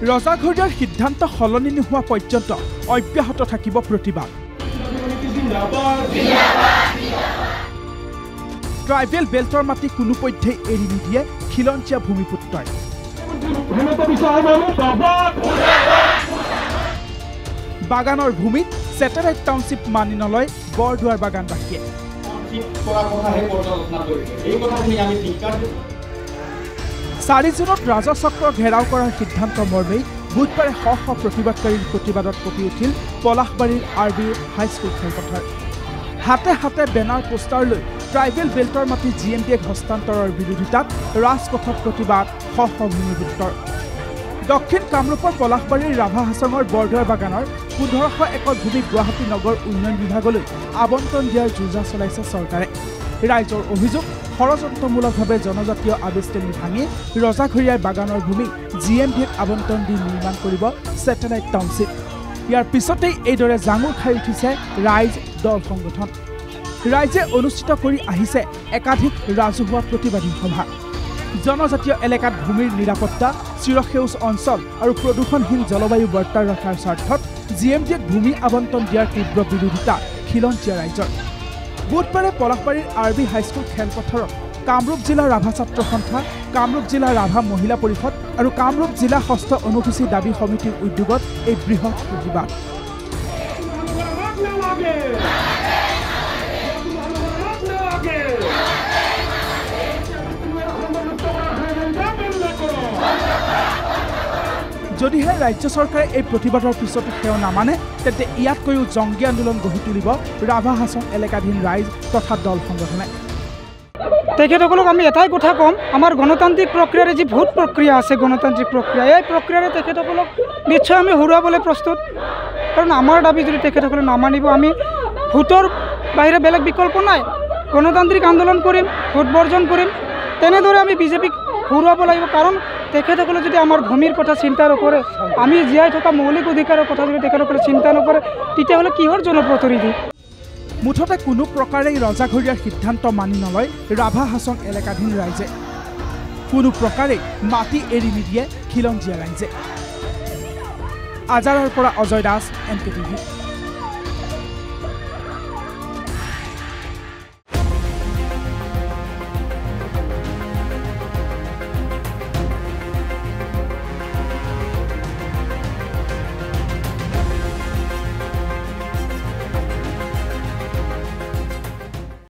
ৰজাঘৰীয়াৰ সিদ্ধান্ত সলনি নোহোৱা পৰ্যন্ত অব্যাহত থাকিব প্ৰতিবাদ। ট্ৰাইবেল বেল্টৰ মাটি কোনোপধ্যেই এৰি নিদিয়ে খিলঞ্জীয়া ভূমিপুত্ৰই। বাগানৰ ভূমিত ছেটেলাইট টাউনশ্বিপ মানি নলয় বৰদুৱাৰ বাগানবাসীয়ে। 4 জুনত ৰাজচক্ৰ ঘেৰাও কৰাৰ সিদ্ধান্ত মৰ্মেই বুধবাৰে শ শ প্ৰতিবাদকাৰীৰ প্ৰতিবাদত কঁপি উঠিল পলাশবাৰীৰ RB হাইস্কুল খেলপথাৰ। হাতে হাতে বেনাৰ পোষ্টাৰ লৈ ট্ৰাইবেল বেল্টৰ মাটি GMDক হস্তান্তৰৰ বিৰোধিতাত ৰাজপথত প্ৰতিবাদ শ শ ভূমিপুত্ৰৰ। দক্ষিণ কামৰূপৰ পলাশবাৰীৰ ৰাভা হাছঙৰ বৰদুৱাৰ বাগানৰ 1500 একৰ ভূমি গুৱাহাটী নগৰ উন্নয়ন বিভাগলৈ আবণ্টন দিয়াৰ যোজা চলাইছে চৰকাৰে। ৰাইজৰ অভিযোগ, ষড়যন্ত্ৰমূলকভাৱে জনজাতীয় আবেষ্টনী ভাঙি ৰজাঘৰীয়াৰ বাগানৰ ভূমি GMDক আবণ্টন দি নিৰ্মাণ কৰিব ছেটেলাইট টাউনশ্বিপ। ইয়াৰ পিছতেই এইদৰে জাঙুৰ খাই উঠিছে ৰাইজ দল সংগঠন। ৰাইজে অনুষ্ঠিত কৰি আহিছে একাধিক ৰাজহুৱা প্ৰতিবাদী সভা। জনজাতীয় এলেকাত ভূমিৰ নিৰাপত্তা, চিৰসেউজ অঞ্চল আৰু প্ৰদূষণহীন জলবায়ু বৰ্তাই ৰখাৰ স্বাৰ্থত GMDক ভূমি আবণ্টন দিয়াৰ তীব্ৰ বিৰোধিতা খিলঞ্জীয়া ৰাইজৰ। বুধবাৰে পলাশবাৰীৰ RB হাইস্কুল খেলপথাৰত কামৰূপ জিলা ৰাভা ছাত্ৰ সন্থা, কামৰূপ জিলা ৰাভা মহিলা পৰিষদ আৰু কামৰূপ জিলা ষষ্ঠ অনুসূচী দাবী সমিতিৰ উদ্যোগত এই বৃহৎ প্ৰতিবাদ। যদিহে ৰাজ্য চৰকাৰে এই প্ৰতিবাদৰ পিছতো সেৱা নামানে, তেন্তে ইয়াতকৈও জংগী আন্দোলন গঢ়ি তুলিব ৰাভা হাছং এলেকাধীন ৰাইজ তথা দল সংগঠনে। তেখেতসকলক আমি এটাই কথা ক'ম, আমাৰ গণতান্ত্ৰিক প্ৰক্ৰিয়াৰ যি ভোট প্ৰক্ৰিয়া আছে, গণতান্ত্ৰিক প্ৰক্ৰিয়া, এই প্ৰক্ৰিয়াৰে তেখেতসকলক নিশ্চয় আমি হৰুৱাবলৈ প্ৰস্তুত। কাৰণ আমাৰ দাবী যদি তেখেতসকলে নামানিব, আমি ভোটৰ বাহিৰে বেলেগ বিকল্প নাই। গণতান্ত্ৰিক আন্দোলন কৰিম, ভোট বৰ্জন কৰিম, তেনেদৰে আমি বিজেপিক হৰুৱাব লাগিব। কাৰণ তেখেতসকলে যদি আমাৰ ভূমিৰ কথা চিন্তা নকৰে, আমি জীয়াই থকা মৌলিক অধিকাৰৰ কথা যদি তেখেতসকলে চিন্তা নকৰে, তেতিয়াহ'লে কিহৰ জনপ্ৰতিনিধি? মুঠতে কোনো প্ৰকাৰেই ৰজাঘৰীয়াৰ সিদ্ধান্ত মানি নলয় ৰাভা হাছং এলেকাধীন ৰাইজে। কোনো প্ৰকাৰেই মাটি এৰি নিদিয়ে খিলঞ্জীয়া ৰাইজে। আজাৰাৰ পৰা অজয় দাস, NK TV।